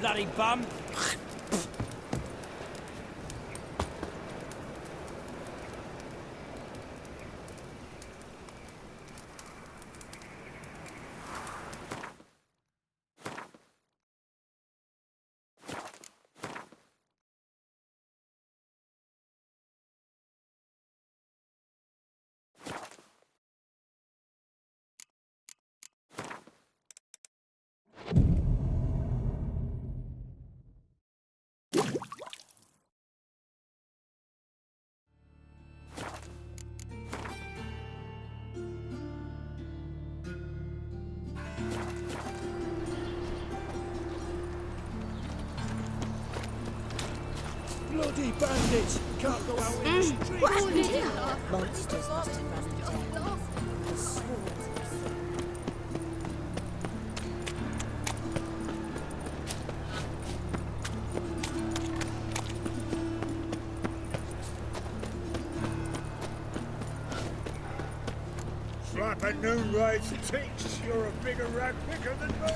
bloody bum. Bloody bandits! Can't go out in the street! Oh dear! Monsters must have run down. The swarms. Slap a noon ride thinks you're a bigger rat picker than me!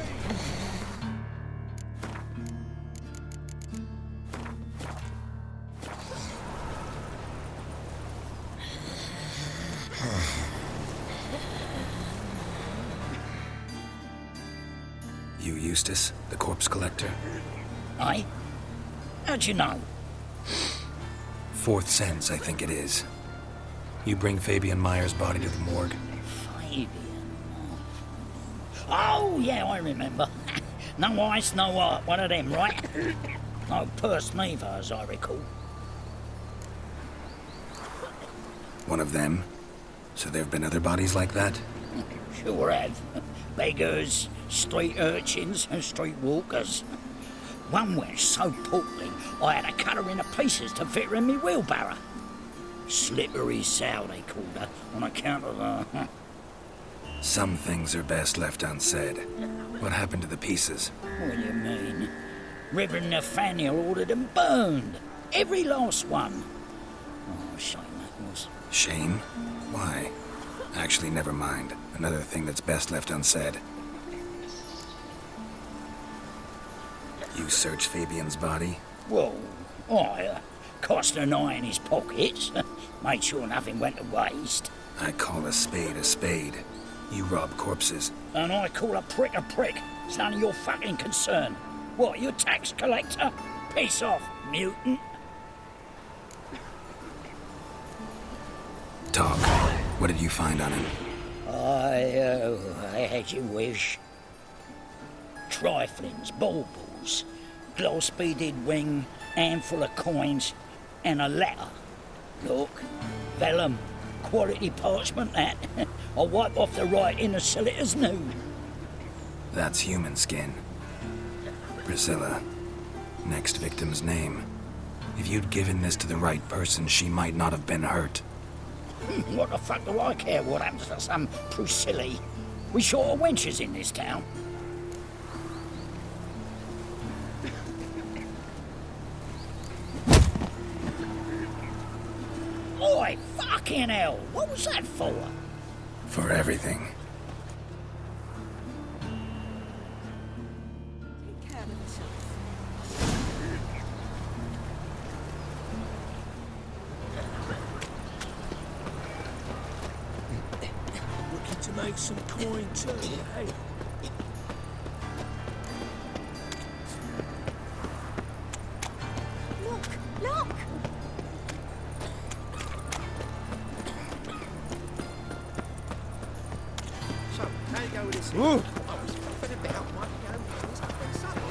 You Eustace, the corpse collector? Aye? How'd you know? Fourth sense, I think it is. You bring Fabian Meyer's body to the morgue. Fabian. Oh, yeah, I remember. No ice, no art. One of them, right? No purse neither, as I recall. One of them? So there have been other bodies like that? Sure have. Beggars, street urchins, and street walkers. One went so portly, I had to cut her into pieces to fit her in me wheelbarrow. Slippery sow, they called her, on account of her. Some things are best left unsaid. What happened to the pieces? What do you mean? Reverend Nathaniel ordered them burned. Every last one. Oh, shame that was. Shame? Why? Actually, never mind. Another thing that's best left unsaid. You searched Fabian's body? Well, I cast an eye in his pockets. Made sure nothing went to waste. I call a spade a spade. You rob corpses. And I call a prick a prick. It's none of your fucking concern. What, you tax collector? Piss off, mutant. Talk. What did you find on him? I had your wish. Triflings, baubles, gloss-beaded ring, handful of coins, and a letter. Look, vellum, quality parchment that. I'll wipe off the writing and sell it as new. That's human skin. Priscilla. Next victim's name. If you'd given this to the right person, she might not have been hurt. What the fuck do I care what happens to some Priscilla? We short of wenches in this town. Oi, fucking hell! What was that for? For everything. Take care of yourself. Looking to make some coin too, hey? Look! Look! So, how you go with this? I was fed about one go. It's up there subtle.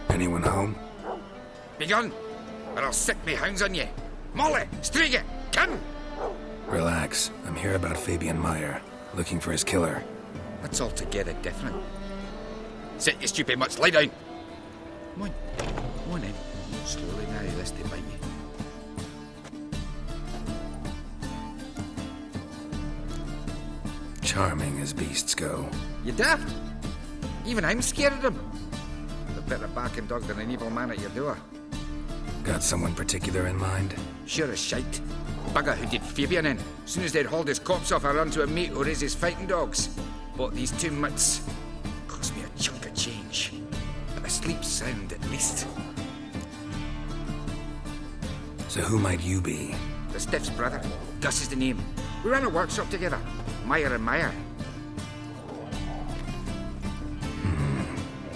Anyone home? Begone, or I'll set me hounds on you. Molly, Striga, come! Relax. I'm here about Fabian Meyer, looking for his killer. That's altogether different. Sit your stupid mutts, lie down. Come on, come on then. Slowly now, lest they bite you. Charming as beasts go. You daft? Even I'm scared of him. A better barking dog than an evil man at your door. Got someone particular in mind? Sure as shite. Bugger who did Fabian in. Soon as they'd hauled his corpse off, I run to a mate who raises fighting dogs. Bought these 2 mutts. Cost me a chunk of change. But I sleep sound at least. So who might you be? The Stiff's brother. Gus is the name. We ran a workshop together. Meyer and Meyer.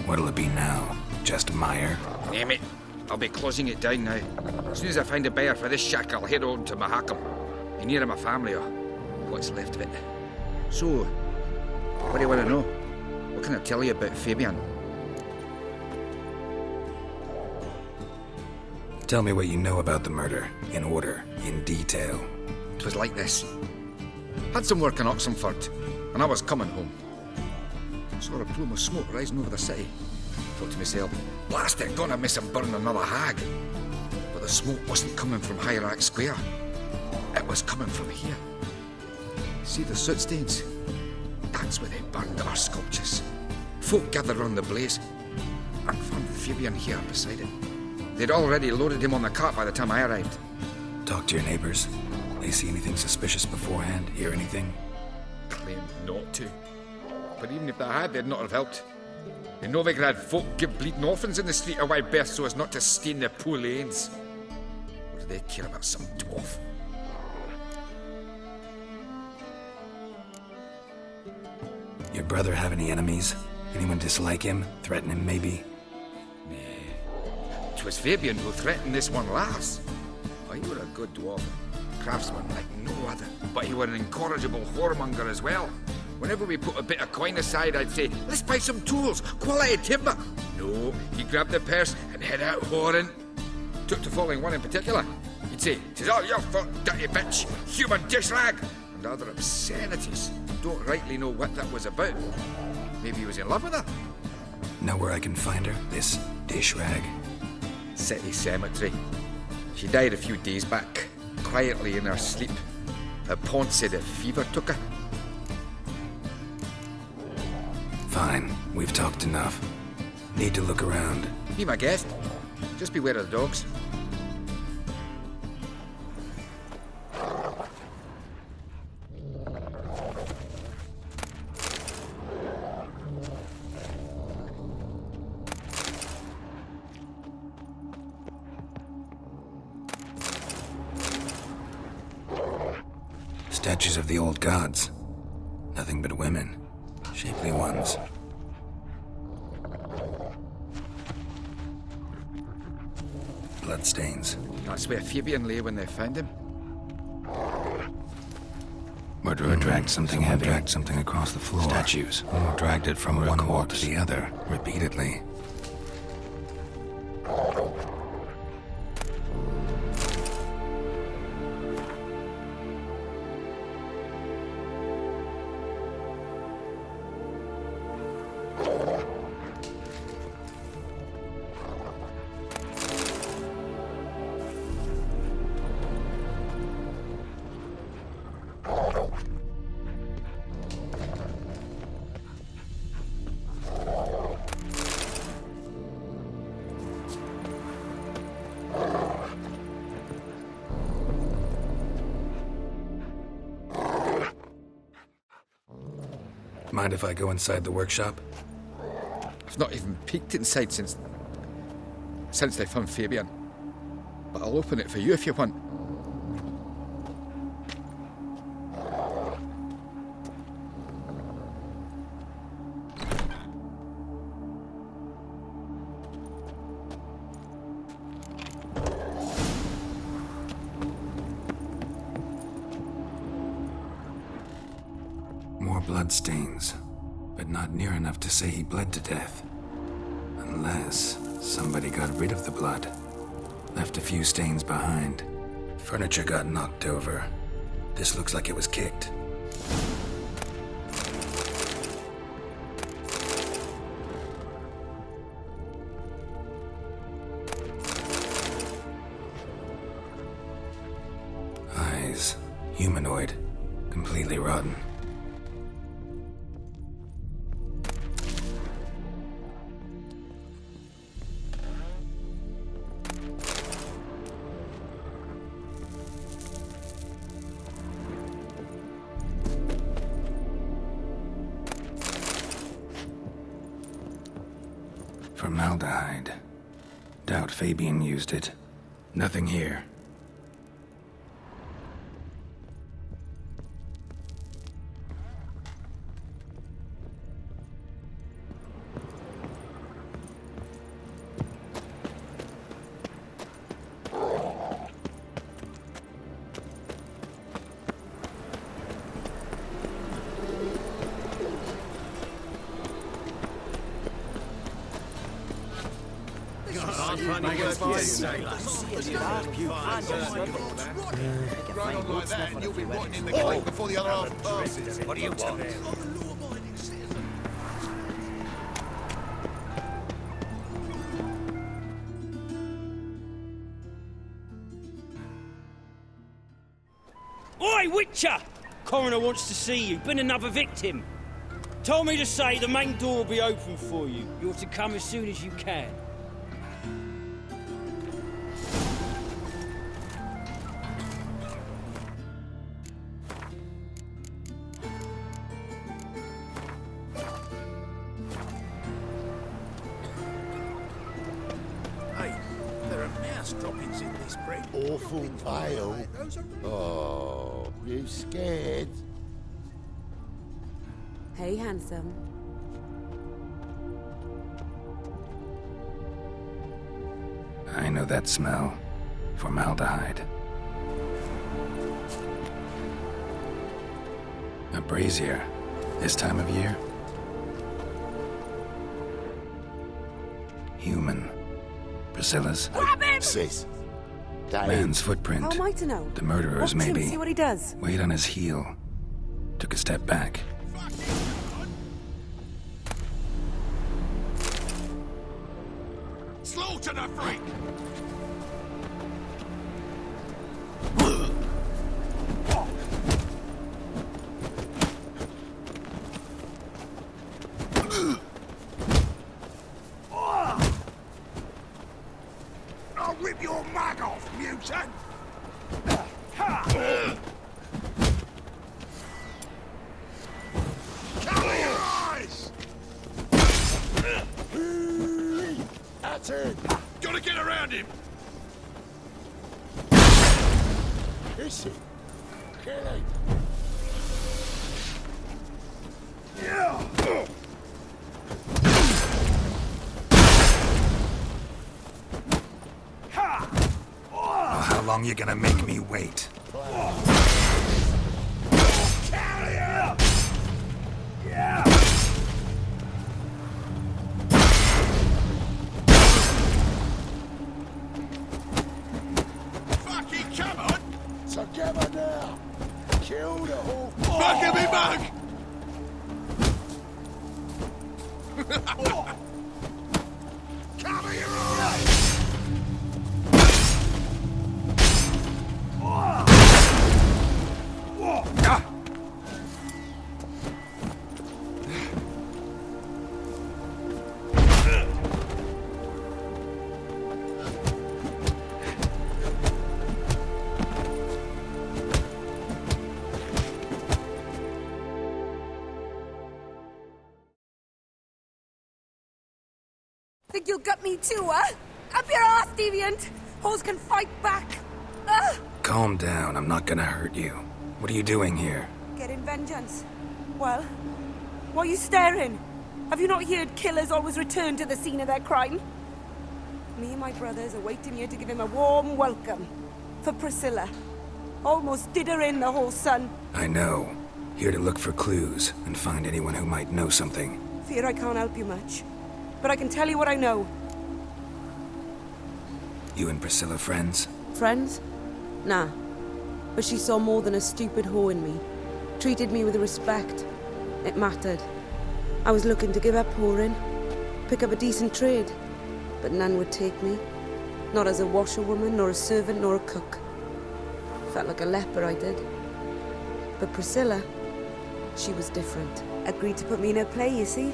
What'll it be now? Just Meyer? Name it. I'll be closing it down now. As soon as I find a buyer for this shack, I'll head on to Mahakam. Be near my family or what's left of it. So, what do you want to know? What can I tell you about Fabian? Tell me what you know about the murder, in order, in detail. It was like this. Had some work in Oxenford, and I was coming home. Saw a plume of smoke rising over the city. Thought to myself, blast it, gonna miss him burn another hag. But the smoke wasn't coming from Hierarch Square. It was coming from here. See the soot stains? That's where they burned our sculptures. Folk gathered round the blaze and found Fabian here beside it. They'd already loaded him on the cart by the time I arrived. Talk to your neighbors. They see anything suspicious beforehand? Hear anything? Claimed not to. But even if they had, they'd not have helped. In Novigrad, folk give bleeding orphans in the street a wide berth so as not to stain their poor lanes. What do they care about some dwarf? Your brother have any enemies? Anyone dislike him? Threaten him, maybe? It was Fabian who threatened this one last. Oh, he were a good dwarf. Craftsman like no other. But he were an incorrigible whoremonger as well. Whenever we put a bit of coin aside, I'd say, let's buy some tools, quality timber. No, he grabbed the purse and head out whoring. Took to following one in particular. He'd say, "'Tis all your fault, dirty bitch, human dish rag," and other obscenities. Don't rightly know what that was about. Maybe he was in love with her. Know where I can find her? This dish rag? City cemetery. She died a few days back, quietly in her sleep. Her pawn said a fever took her. Fine, we've talked enough. Need to look around. Be my guest. Just beware of the dogs. Statues of the old gods. Nothing but women. Shapely ones. Bloodstains. That's where Fabian lay when they found him. Murderer dragged something heavy. Dragged something across the floor. Statues. Dragged it from one wall to the other, repeatedly. Mind if I go inside the workshop? I've not even peeked inside since they found Fabian. But I'll open it for you if you want. More bloodstains, but not near enough to say he bled to death. Unless somebody got rid of the blood. Left a few stains behind. Furniture got knocked over. This looks like it was kicked. Eyes. Humanoid. Completely rotten. Formaldehyde. Doubt Fabian used it. Nothing here. Before the other half passes. What do you want? Oi, Witcher! Coroner wants to see you. Been another victim. Told me to say the main door will be open for you. You're to come as soon as you can. Hey, there are mouse droppings in this bread. Awful pale. Oh, you scared? Hey, handsome. I know that smell. Formaldehyde. A brazier. This time of year? Human. Priscilla's. Sis. Dave. Man's How footprint. am I to know? The murderer's Watch him, maybe. see what he does. Weight on his heel. Took a step back. Slaughter the freak! I'll rip your mag off, mutant! Cover your eyes! That's it. Gotta get around him! Is it? Kill him. Well, how long you gonna make me wait? Fucking come on! Together now. Kill the whole. Mug me mug! Cover your eyes! Think you'll gut me too, huh? Up your ass, deviant! Hoes can fight back! Calm down, I'm not gonna hurt you. What are you doing here? Getting vengeance. Well, why are you staring? Have you not heard killers always return to the scene of their crime? Me and my brothers are waiting here to give him a warm welcome. For Priscilla. Almost did her in, the whole son. I know. Here to look for clues and find anyone who might know something. Fear I can't help you much. But I can tell you what I know. You and Priscilla friends? Friends? Nah. But she saw more than a stupid whore in me. Treated me with respect. It mattered. I was looking to give up whoring. Pick up a decent trade. But none would take me. Not as a washerwoman, nor a servant, nor a cook. Felt like a leper, I did. But Priscilla, she was different. Agreed to put me in her play, you see?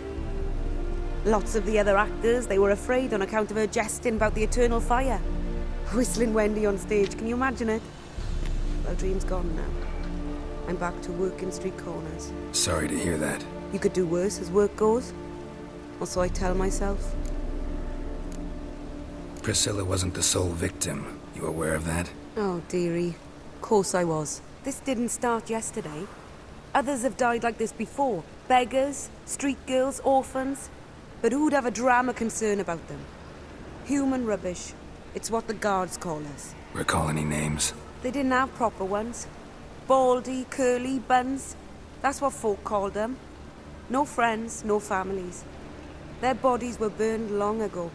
Lots of the other actors, they were afraid on account of her jesting about the eternal fire. Whistling Wendy on stage, can you imagine it? Well, dream's gone now. I'm back to working street corners. Sorry to hear that. You could do worse as work goes. Or so I tell myself. Priscilla wasn't the sole victim. You aware of that? Oh, dearie. Of course I was. This didn't start yesterday. Others have died like this before. Beggars, street girls, orphans. But who'd have a drama concern about them? Human rubbish. It's what the guards call us. Recall any names? They didn't have proper ones. Baldy, curly, buns. That's what folk called them. No friends, no families. Their bodies were burned long ago.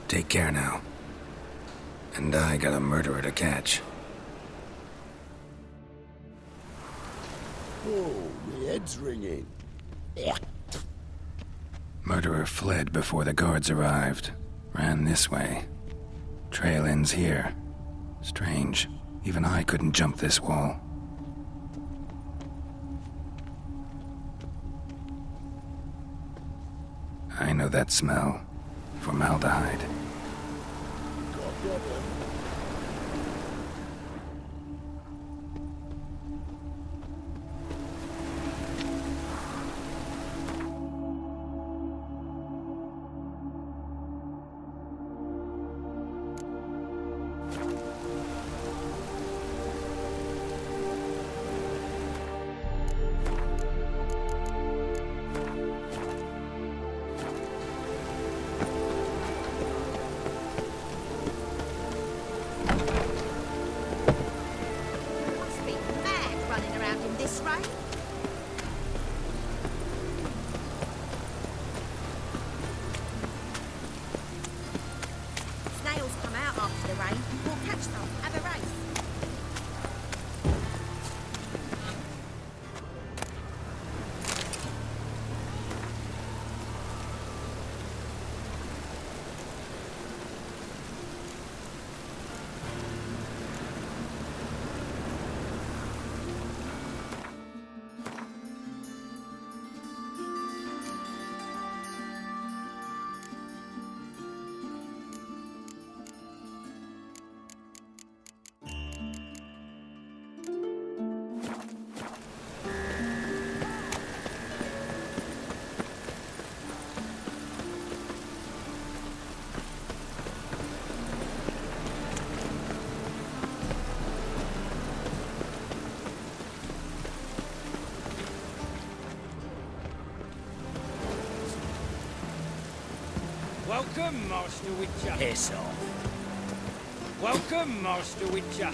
Take care now. And I got a murderer to catch. Oh, my head's ringing. Yeah. Murderer fled before the guards arrived. Ran this way. Trail ends here. Strange. Even I couldn't jump this wall. I know that smell. Formaldehyde. Must be mad running around in this rain. Snails come out after the rain. We'll catch some. Have a race. Welcome, Master Witcher. Piss off. Welcome, Master Witcher.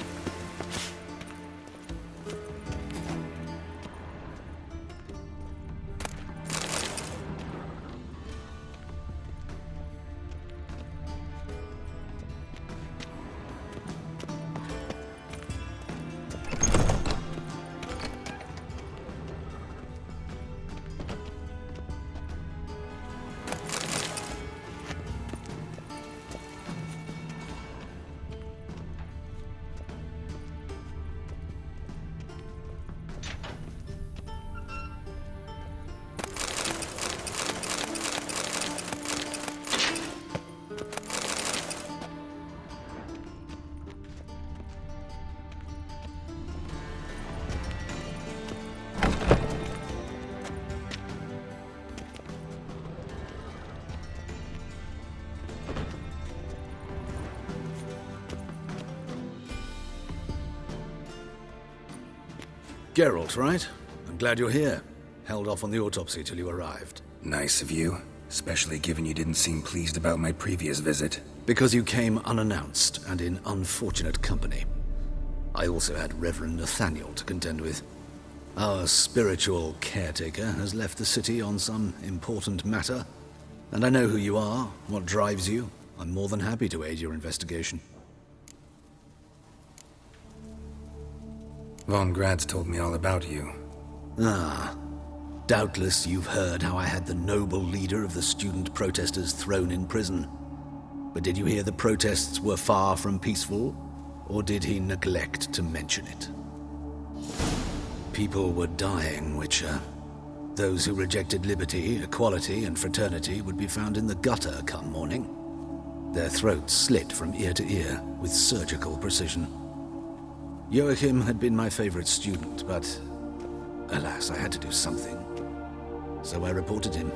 Geralt, right? I'm glad you're here. Held off on the autopsy till you arrived. Nice of you. Especially given you didn't seem pleased about my previous visit. Because you came unannounced and in unfortunate company. I also had Reverend Nathaniel to contend with. Our spiritual caretaker has left the city on some important matter. And I know who you are, what drives you. I'm more than happy to aid your investigation. Von Grad's told me all about you. Ah. Doubtless you've heard how I had the noble leader of the student protesters thrown in prison. But did you hear the protests were far from peaceful? Or did he neglect to mention it? People were dying, Witcher. Those who rejected liberty, equality, and fraternity would be found in the gutter come morning. Their throats slit from ear to ear with surgical precision. Joachim had been my favorite student, but alas, I had to do something. So I reported him.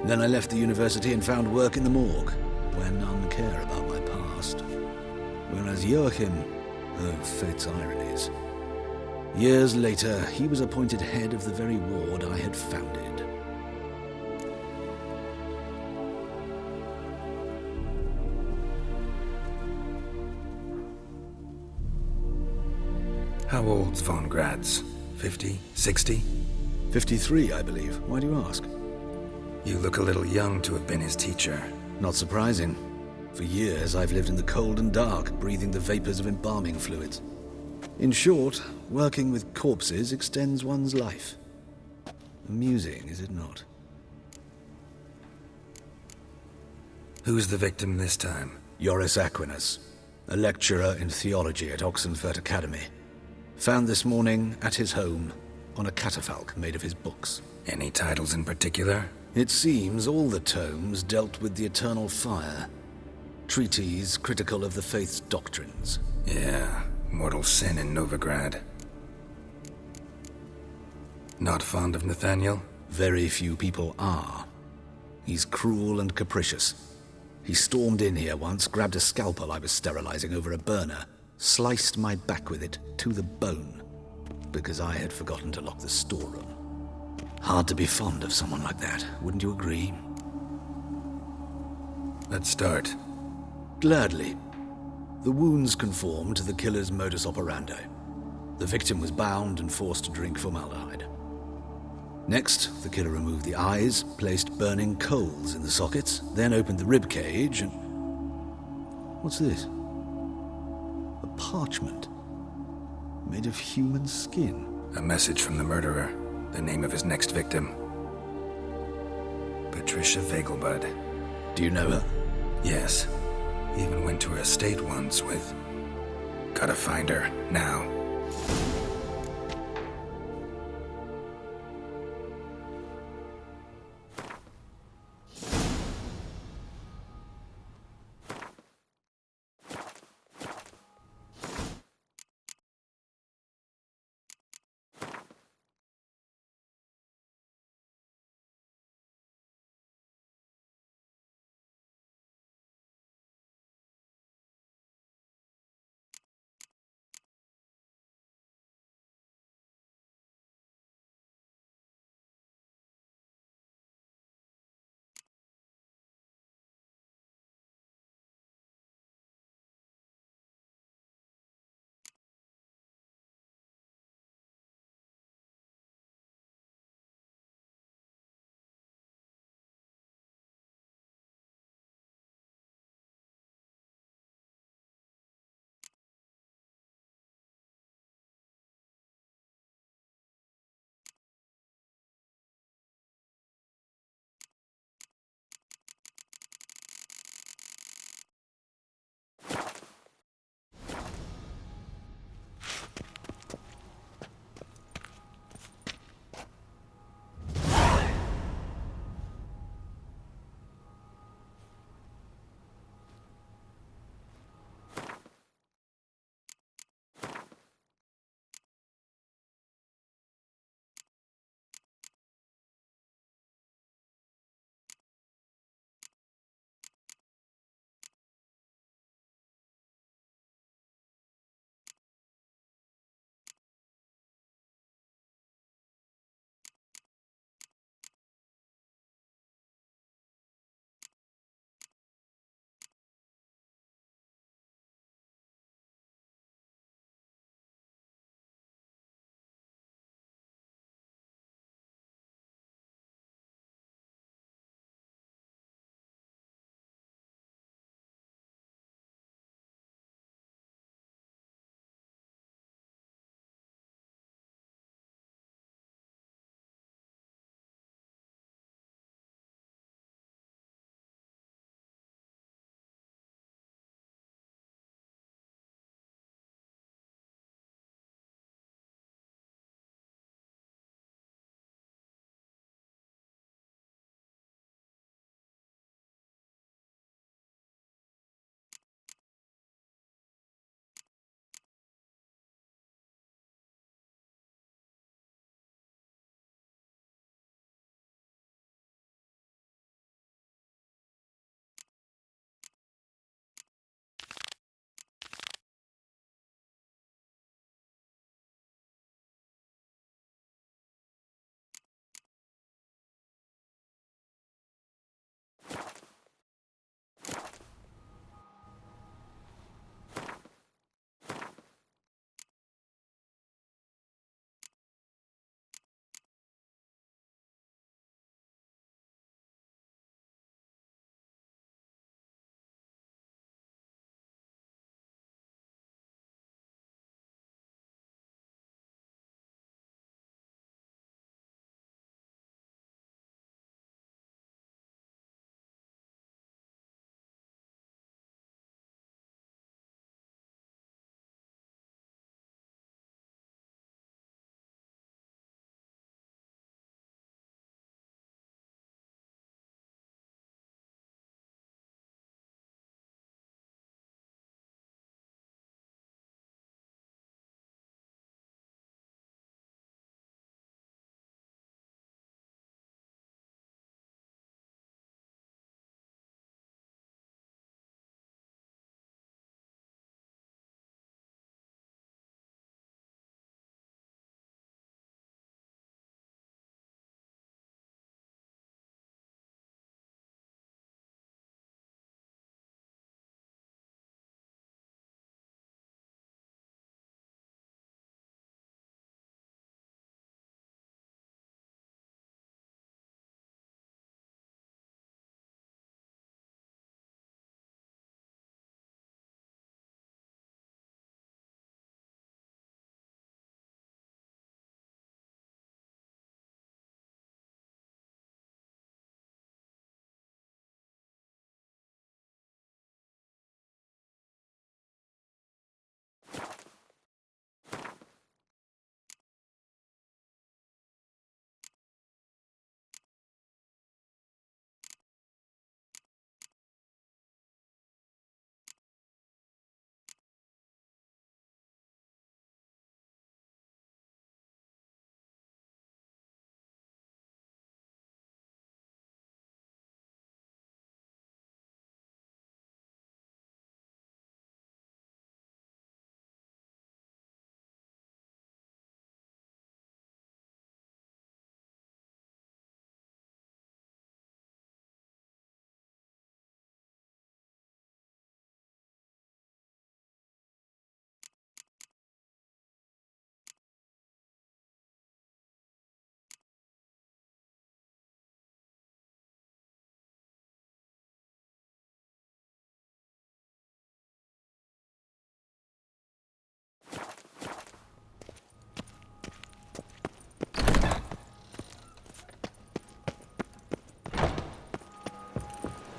Then I left the university and found work in the morgue, where none care about my past. Whereas Joachim, oh, fate's ironies. Years later, he was appointed head of the very ward I had founded. How old's von Graz? 50? 60? 53, I believe. Why do you ask? You look a little young to have been his teacher. Not surprising. For years, I've lived in the cold and dark, breathing the vapors of embalming fluids. In short, working with corpses extends one's life. Amusing, is it not? Who's the victim this time? Joris Aquinas, a lecturer in theology at Oxenfurt Academy. Found this morning at his home on a catafalque made of his books. Any titles in particular? It seems all the tomes dealt with the eternal fire. Treatises critical of the faith's doctrines. Yeah, mortal sin in Novigrad. Not fond of Nathaniel? Very few people are. He's cruel and capricious. He stormed in here once, grabbed a scalpel I was sterilizing over a burner, sliced my back with it to the bone, because I had forgotten to lock the storeroom. Hard to be fond of someone like that, wouldn't you agree? Let's start. Gladly. The wounds conform to the killer's modus operandi. The victim was bound and forced to drink formaldehyde. Next, the killer removed the eyes, placed burning coals in the sockets, then opened the rib cage and... What's this? A parchment. Made of human skin. A message from the murderer. The name of his next victim. Patricia Vegelbud. Do you know her? Yes. Even went to her estate once with... Gotta find her, now.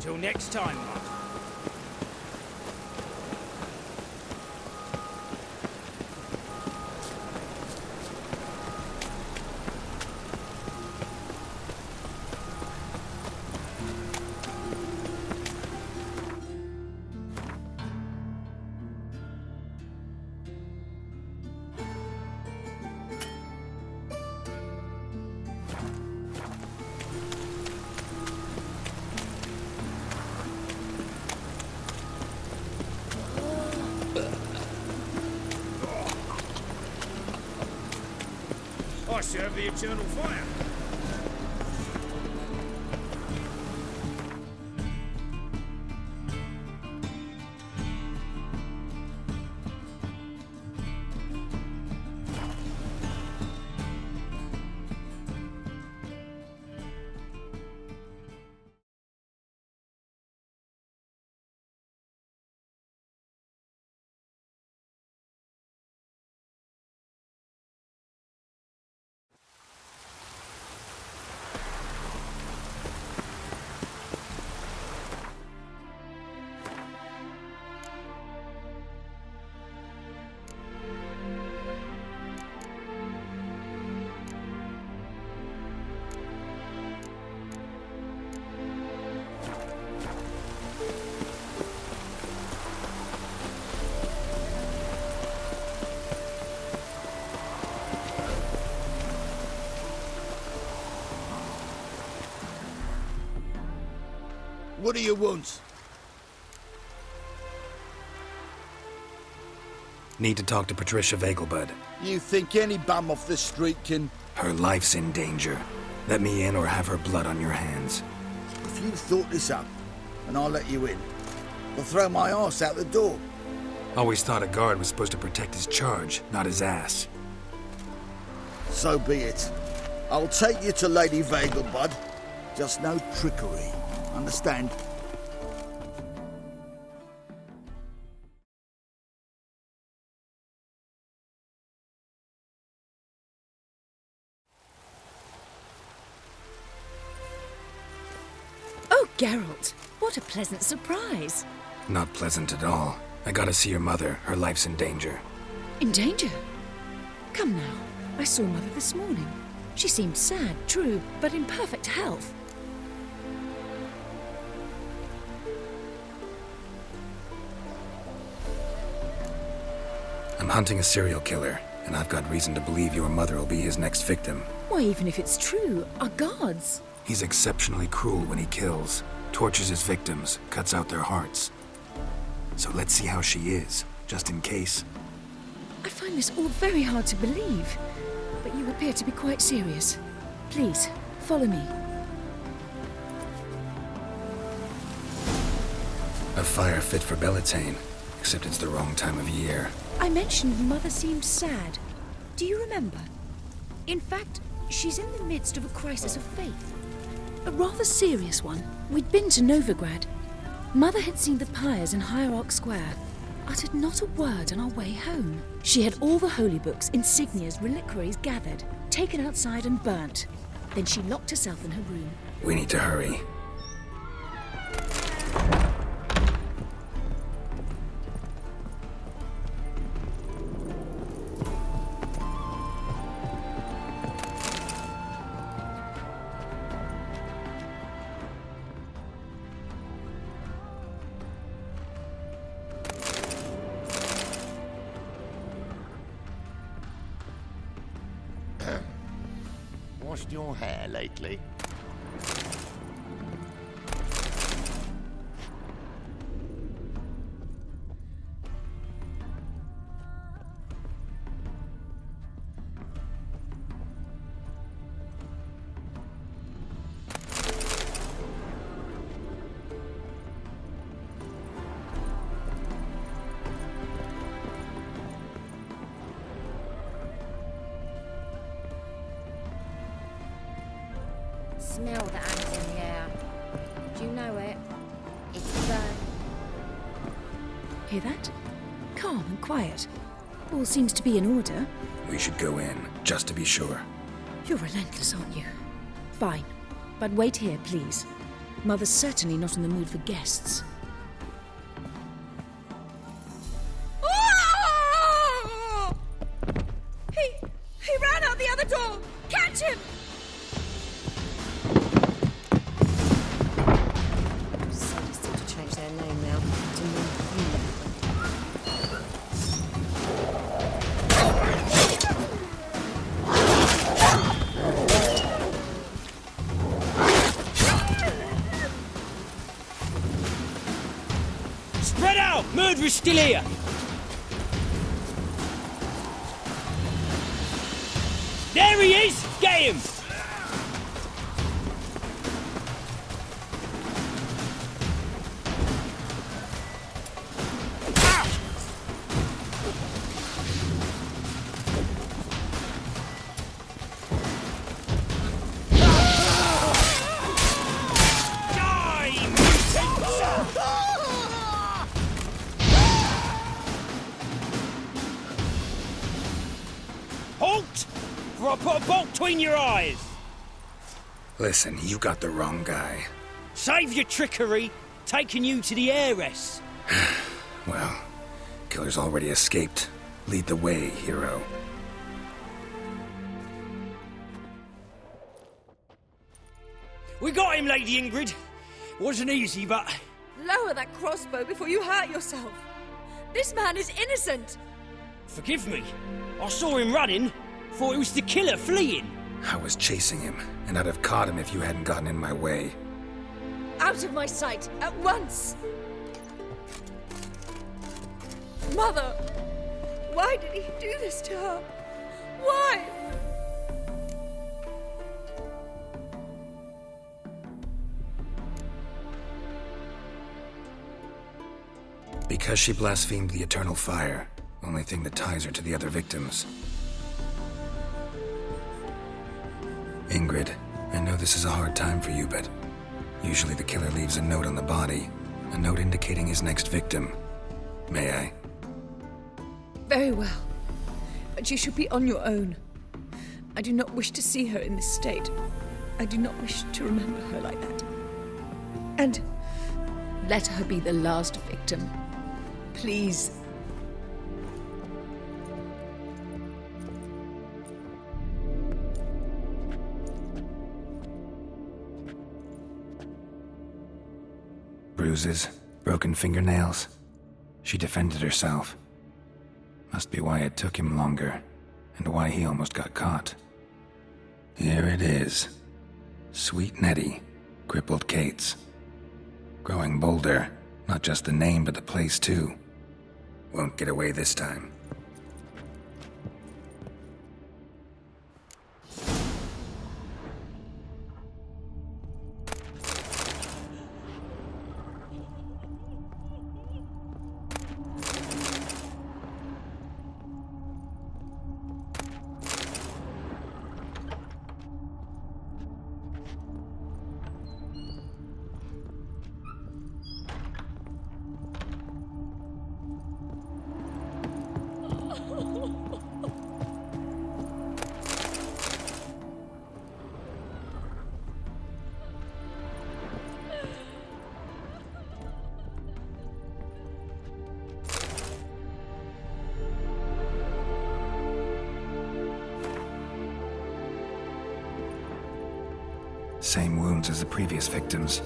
Till next time, Mud. I serve the eternal fire. What do you want? Need to talk to Patricia Vegelbud. You think any bum off the street can... Her life's in danger. Let me in or have her blood on your hands. If you thought this up, and I'll let you in, I'll throw my arse out the door. Always thought a guard was supposed to protect his charge, not his ass. So be it. I'll take you to Lady Vegelbud. Just no trickery. Understand? Oh, Geralt, what a pleasant surprise. Not pleasant at all. I gotta see your mother. Her life's in danger. In danger? Come now, I saw Mother this morning. She seemed sad, true, but in perfect health. I'm hunting a serial killer, and I've got reason to believe your mother will be his next victim. Why, even if it's true, our guards. He's exceptionally cruel when he kills, tortures his victims, cuts out their hearts. So let's see how she is, just in case. I find this all very hard to believe, but you appear to be quite serious. Please, follow me. A fire fit for Bellatane, except it's the wrong time of year. I mentioned Mother seemed sad. Do you remember? In fact, she's in the midst of a crisis of faith. A rather serious one. We'd been to Novigrad. Mother had seen the pyres in Hierarch Square, uttered not a word on our way home. She had all the holy books, insignias, reliquaries gathered, taken outside and burnt. Then she locked herself in her room. We need to hurry. Washed your hair lately? Smell that hangs in the air. Do you know it? It's Hear that? Calm and quiet. All seems to be in order. We should go in, just to be sure. You're relentless, aren't you? Fine. But wait here, please. Mother's certainly not in the mood for guests. He ran out the other door! Catch him! Sadist seem to change their name now to Moon. Spread out! Murderer's still here! There he is! Get him! Halt! Or I'll put a bolt between your eyes! Listen, you got the wrong guy. Save your trickery, taking you to the heiress. Well, killer's already escaped. Lead the way, hero. We got him, Lady Ingrid. Wasn't easy, but... Lower that crossbow before you hurt yourself. This man is innocent. Forgive me. I saw him running. Thought it was the killer fleeing. I was chasing him, and I'd have caught him if you hadn't gotten in my way. Out of my sight, at once! Mother! Why did he do this to her? Why? Because she blasphemed the eternal fire. Only thing that ties her to the other victims. Ingrid, I know this is a hard time for you, but usually the killer leaves a note on the body. A note indicating his next victim. May I? Very well. But you should be on your own. I do not wish to see her in this state. I do not wish to remember her like that. And let her be the last victim. Please. Bruises, broken fingernails. She defended herself. Must be why it took him longer, and why he almost got caught. Here it is. Sweet Nettie, crippled Kate's. Growing bolder, not just the name but the place too. Won't get away this time. Same wounds as the previous victims.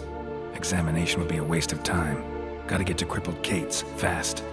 Examination would be a waste of time. Gotta get to crippled Kate's, fast.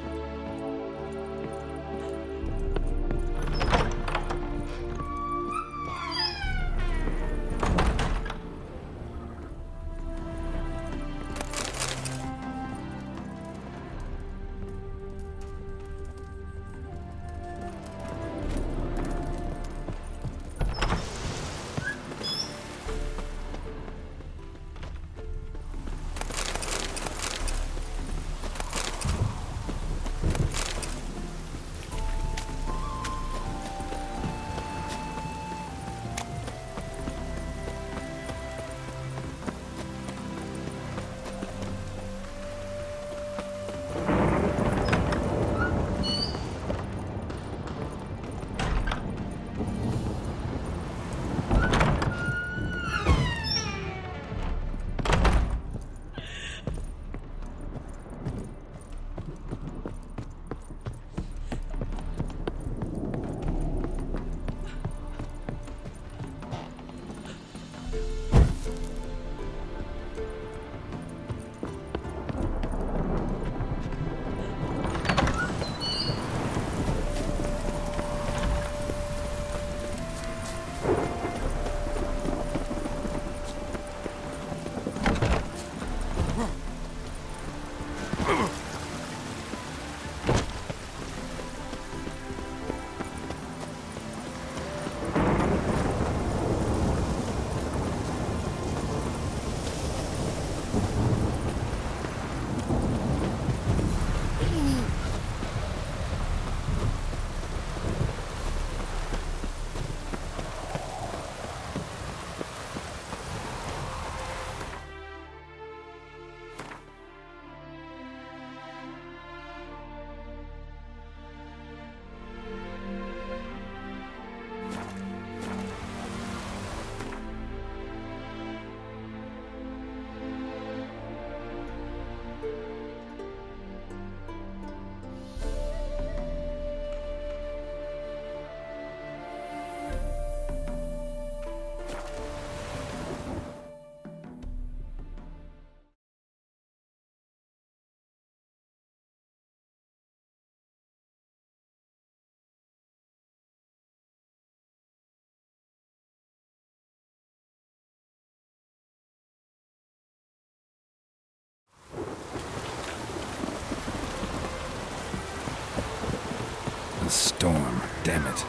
storm, damn it.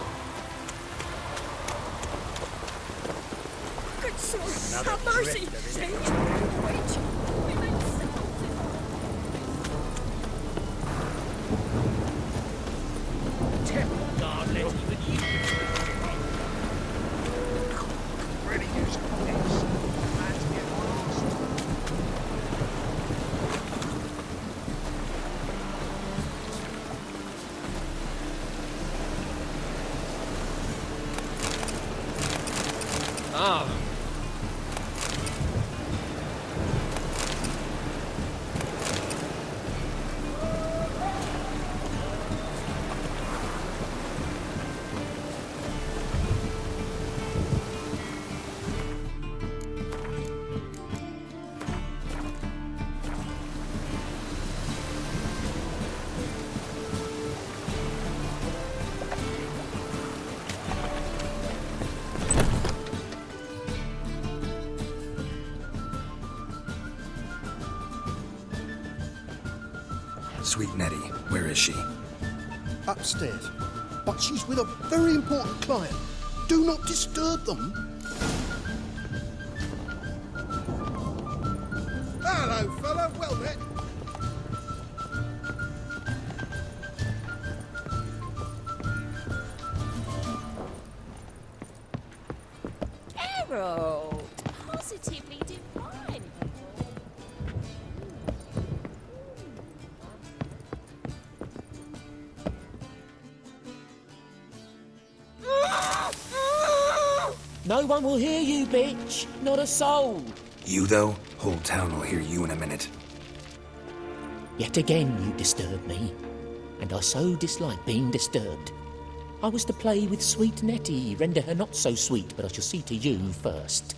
Good sword! Have mercy! Wait! We may Temple Guard let even you. Ready use this. Man's getting lost. Ah. Sweet Nettie, where is she? Upstairs. But she's with a very important client. Do not disturb them. Hello, fella. Well met. Harold! Positively divine. No one will hear you, bitch. Not a soul. You, though? Whole town will hear you in a minute. Yet again you disturb me, and I so dislike being disturbed. I was to play with sweet Nettie, render her not so sweet, but I shall see to you first.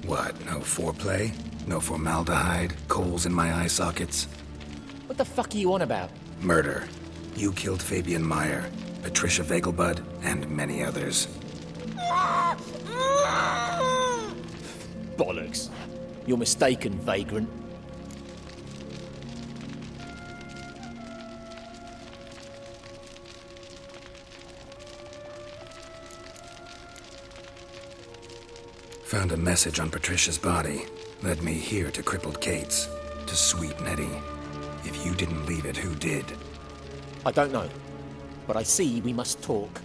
What, no foreplay? No formaldehyde? Coals in my eye sockets? What the fuck are you on about? Murder. You killed Fabian Meyer, Patricia Vegelbud, and many others. Bollocks. You're mistaken, vagrant. Found a message on Patricia's body. Led me here to crippled Kate's. To sweet Nettie. If you didn't leave it, who did? I don't know, but I see we must talk.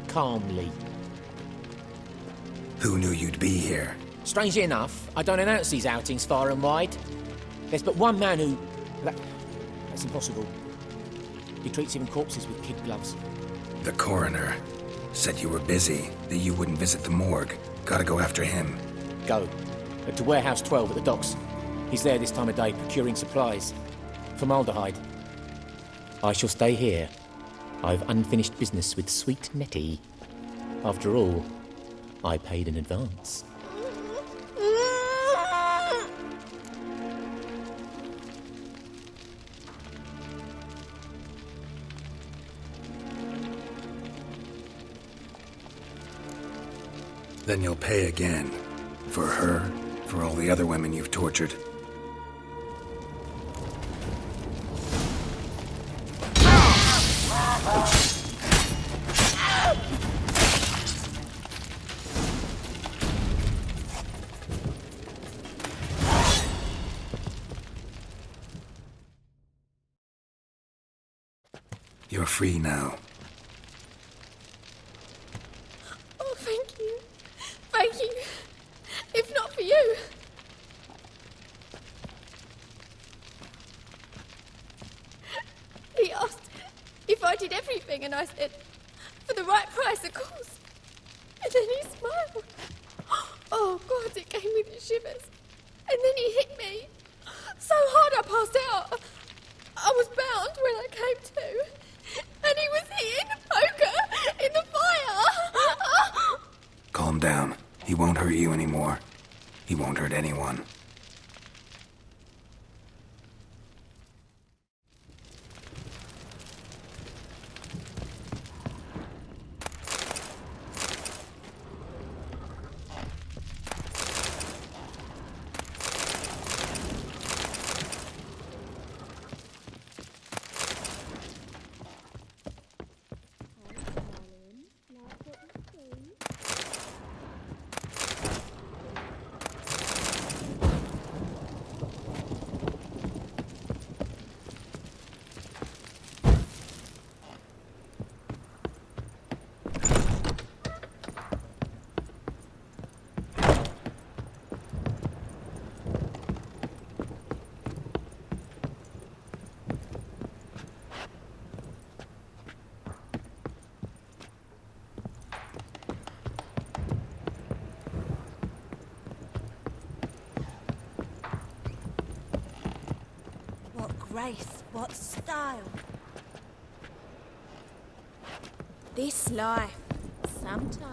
Calmly. Who knew you'd be here? Strangely enough, I don't announce these outings far and wide. There's but one man who... That's impossible. He treats even corpses with kid gloves. The coroner. Said you were busy, that you wouldn't visit the morgue. Gotta go after him. Go. To Warehouse 12 at the docks. He's there this time of day, procuring supplies. Formaldehyde. I shall stay here. I've unfinished business with sweet Nettie. After all, I paid in advance. Then you'll pay again. For her, for all the other women you've tortured. You're free now. Oh, thank you. Thank you. If not for you. He asked if I did everything, and I said, for the right price, of course. And then he smiled. Oh, God, it gave me the shivers. And then he hit me. So hard I passed out. I was bound when I came to. And he was hitting the poker in the fire. Calm down. He won't hurt you anymore. He won't hurt anyone. grace, what style. This life, sometime.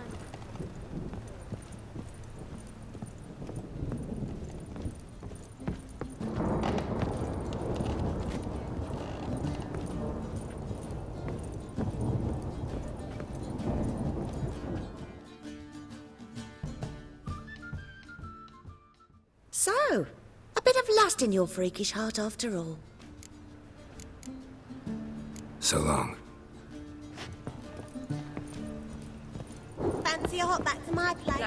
So, a bit of lust in your freakish heart after all. So long. Fancy a hop back to my place?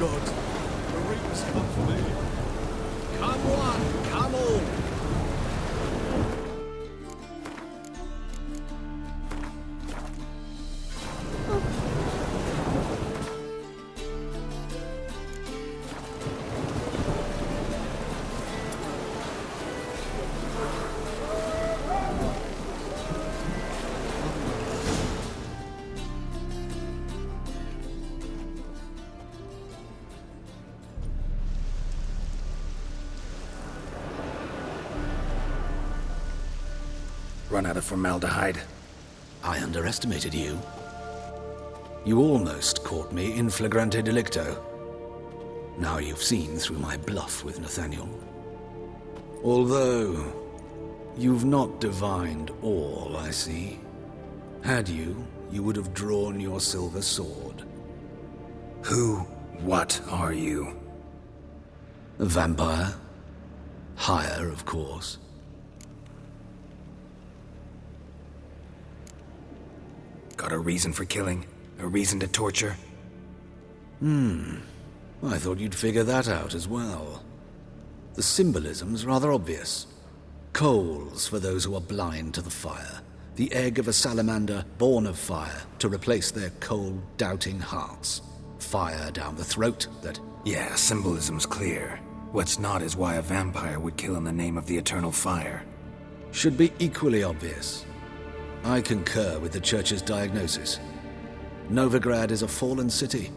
God, the Reapers come for me. Come one, come all. Run out of formaldehyde. I underestimated you. You almost caught me in flagrante delicto. Now you've seen through my bluff with Nathaniel. Although, you've not divined all, I see. Had you, you would have drawn your silver sword. What are you? A vampire. Higher, of course. Got a reason for killing? A reason to torture? I thought you'd figure that out as well. The symbolism's rather obvious. Coals for those who are blind to the fire. The egg of a salamander born of fire to replace their cold, doubting hearts. Fire down the throat that... Yeah, symbolism's clear. What's not is why a vampire would kill in the name of the eternal fire. should be equally obvious. I concur with the Church's diagnosis. Novigrad is a fallen city.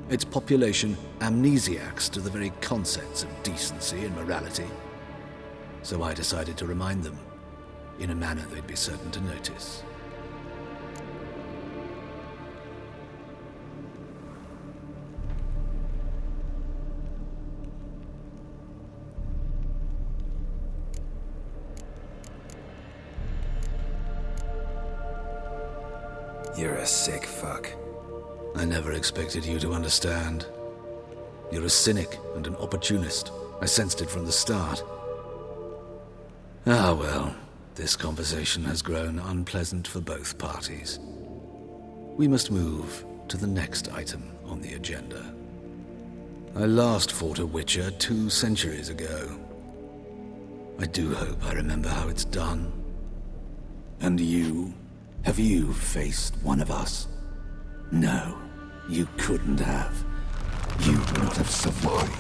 Its population amnesiacs to the very concepts of decency and morality. So I decided to remind them, in a manner they'd be certain to notice. You're a sick fuck. I never expected you to understand. You're a cynic and an opportunist. I sensed it from the start. Ah well, this conversation has grown unpleasant for both parties. We must move to the next item on the agenda. I last fought a Witcher 2 centuries ago. I do hope I remember how it's done. And you? Have you faced one of us? No, you couldn't have. You would not have survived.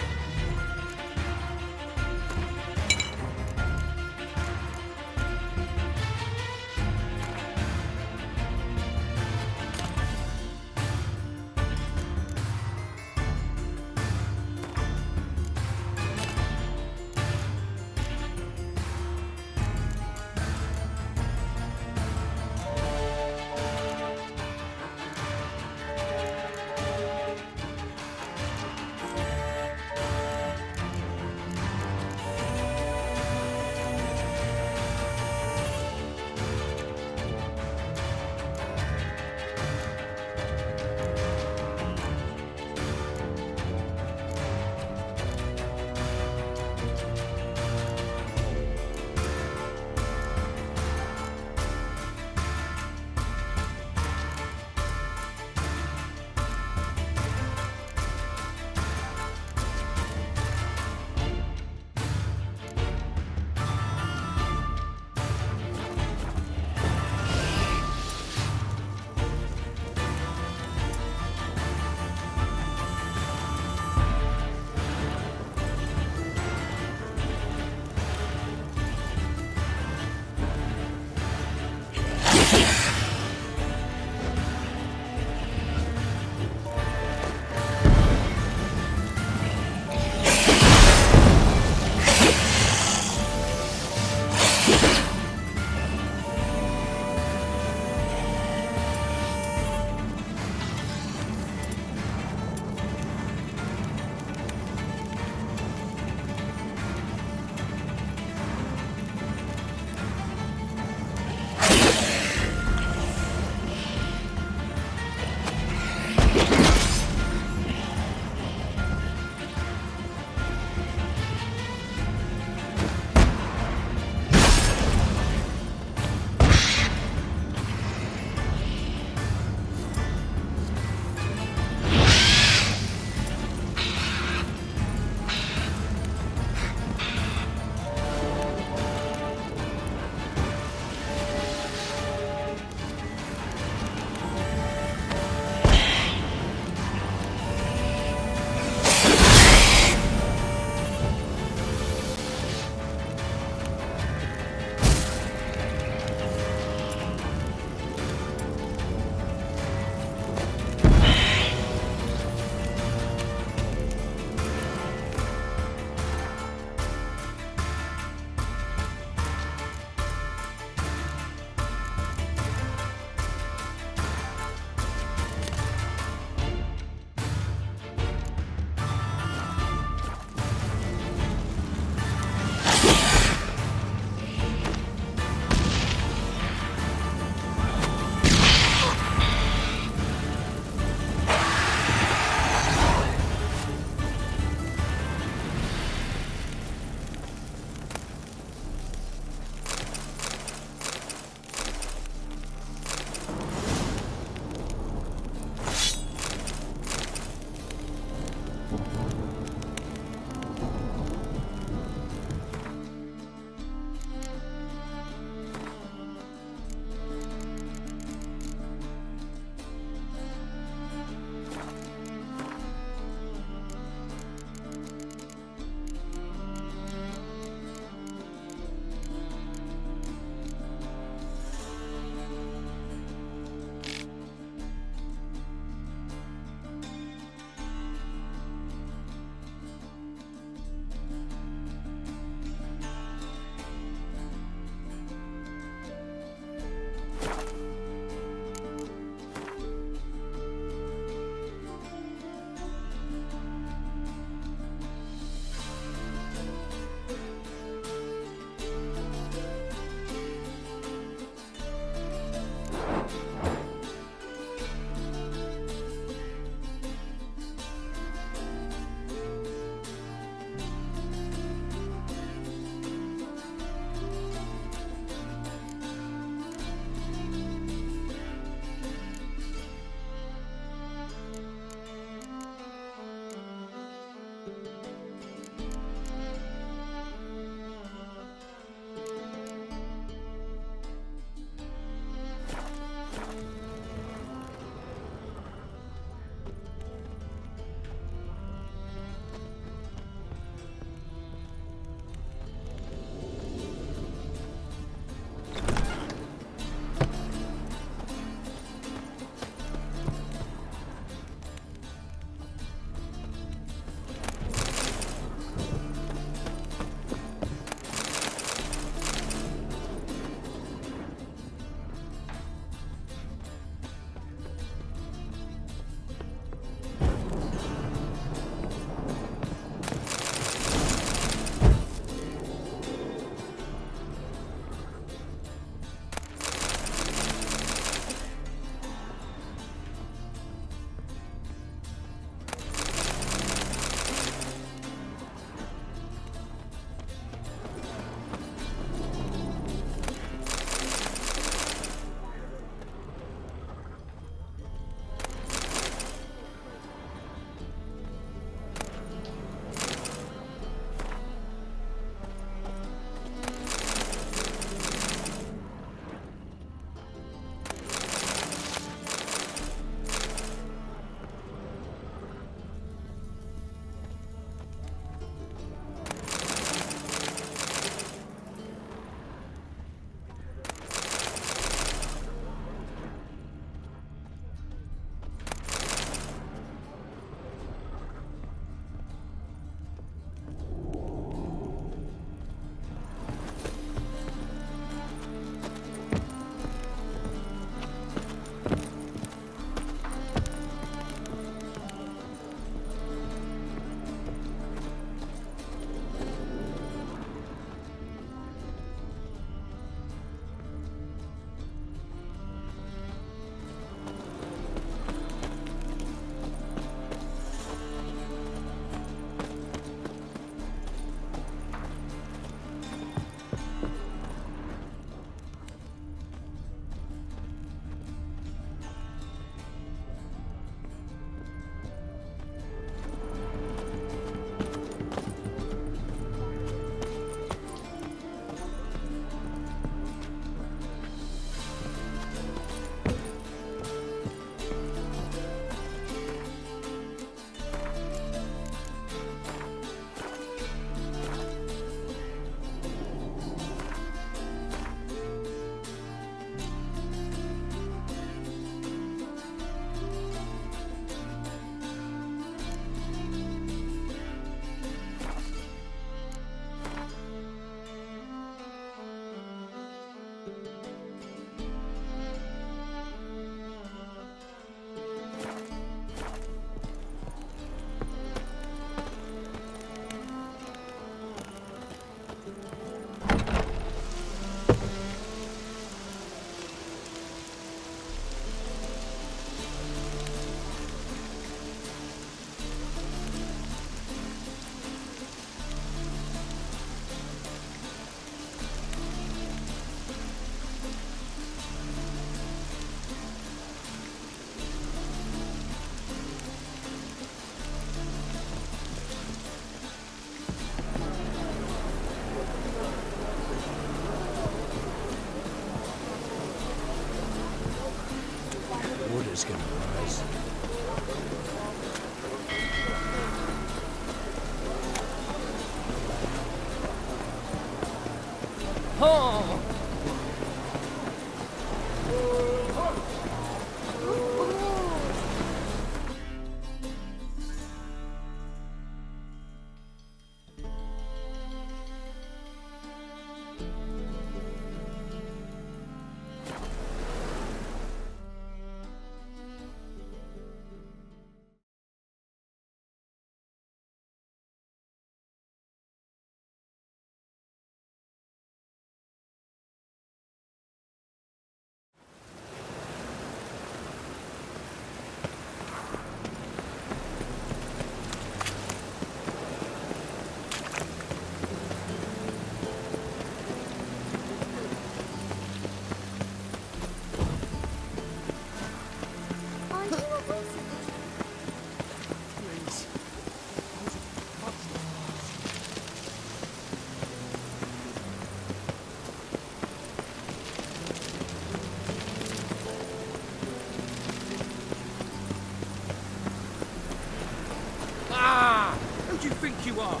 do you think you are?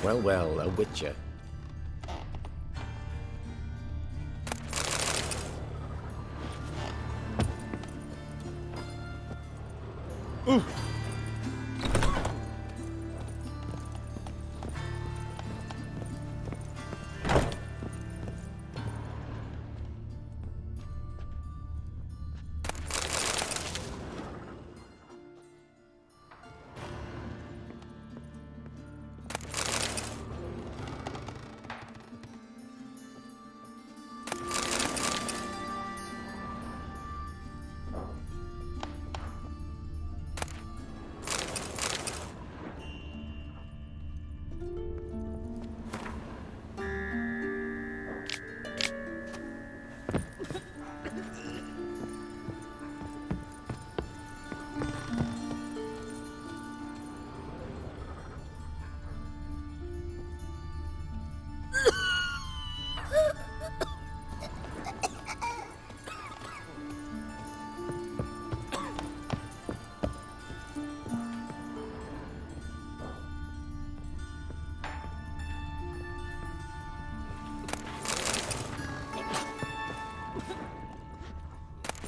Well, well, a witcher.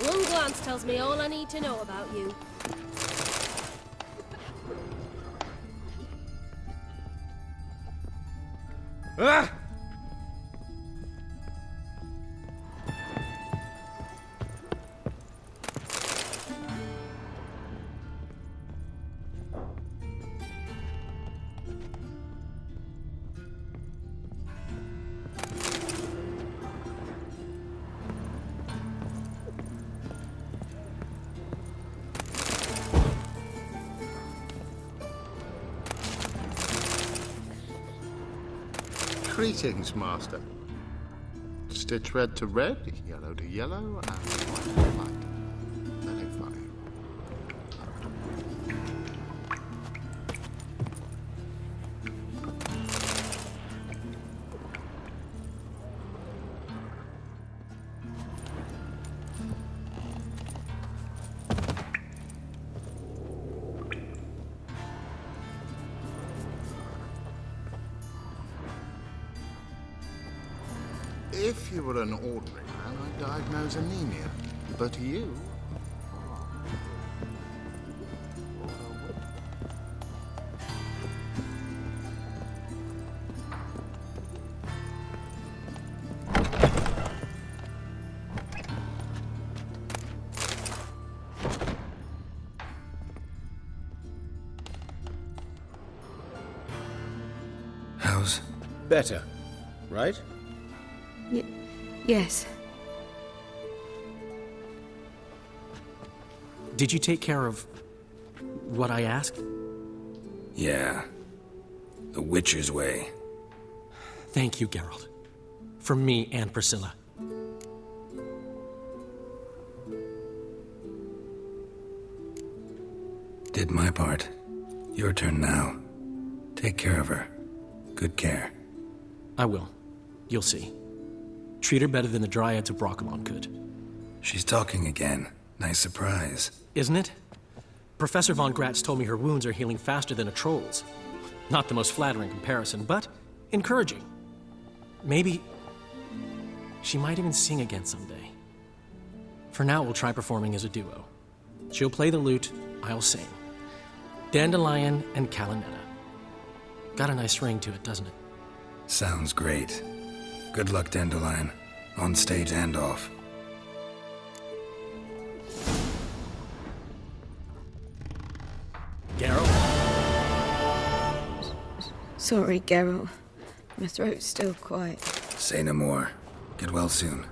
One glance tells me all I need to know about you. Ah! Greetings, Master. Stitch red to red, yellow to yellow, and white to white. Very fine. If you were an ordinary man, I'd diagnose anemia. But you... How's... Better, right? Yes. Did you take care of what I asked? Yeah. The Witcher's way. Thank you, Geralt. From me and Priscilla. Did my part. Your turn now. Take care of her. Good care. I will. You'll see. Treat her better than the Dryads of Brokilon could. She's talking again. Nice surprise. Isn't it? Professor von Gratz told me her wounds are healing faster than a troll's. Not the most flattering comparison, but encouraging. Maybe she might even sing again someday. For now, we'll try performing as a duo. She'll play the lute, I'll sing. Dandelion and Calinetta. Got a nice ring to it, doesn't it? Sounds great. Good luck, Dandelion. On stage and off. Geralt? Sorry, Geralt. My throat's still quiet. Say no more. Get well soon.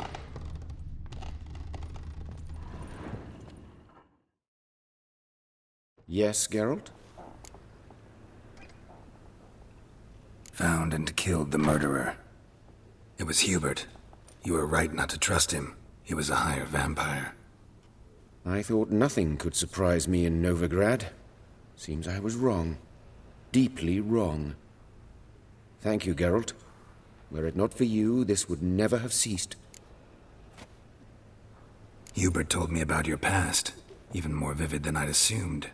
Yes, Geralt? Found and killed the murderer. It was Hubert. You were right not to trust him. He was a higher vampire. I thought nothing could surprise me in Novigrad. Seems I was wrong. Deeply wrong. Thank you, Geralt. Were it not for you, this would never have ceased. Hubert told me about your past, even more vivid than I'd assumed.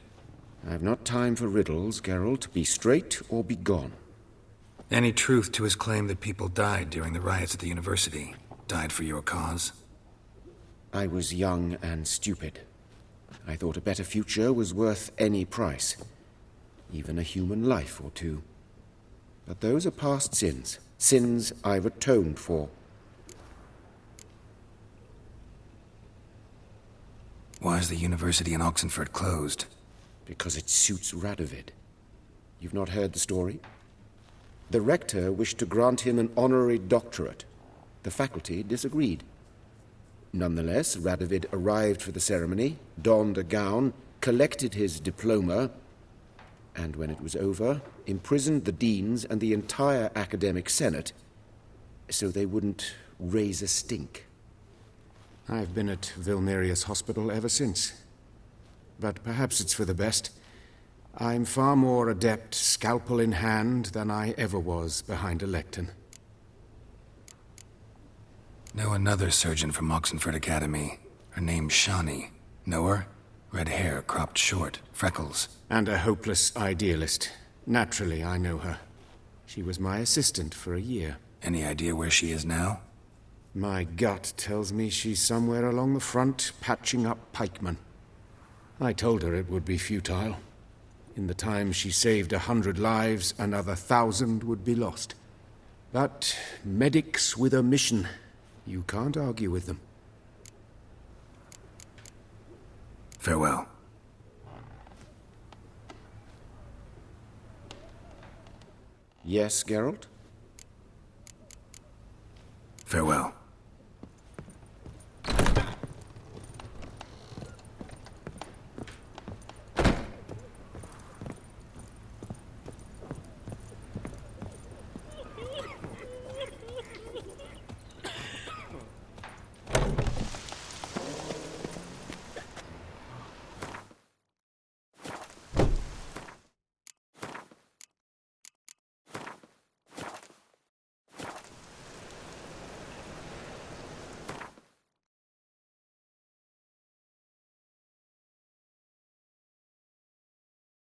I've not time for riddles, Geralt. Be straight or be gone. Any truth to his claim that people died during the riots at the university? Died for your cause? I was young and stupid. I thought a better future was worth any price. Even a human life or two. But those are past sins. Sins I've atoned for. Why is the university in Oxenford closed? Because it suits Radovid. You've not heard the story? The rector wished to grant him an honorary doctorate. The faculty disagreed. Nonetheless, Radovid arrived for the ceremony, donned a gown, collected his diploma, and when it was over, imprisoned the deans and the entire academic senate so they wouldn't raise a stink. I've been at Vilmerius Hospital ever since. But perhaps it's for the best. I'm far more adept, scalpel in hand, than I ever was behind a lectern. Know another surgeon from Oxenford Academy. Her name's Shani. Know her? Red hair, cropped short, freckles. And a hopeless idealist. Naturally, I know her. She was my assistant for a year. Any idea where she is now? My gut tells me she's somewhere along the front, patching up pikemen. I told her it would be futile. In the time she saved 100 lives, another 1,000 would be lost. But medics with a mission, you can't argue with them. Farewell. Yes, Geralt? Farewell.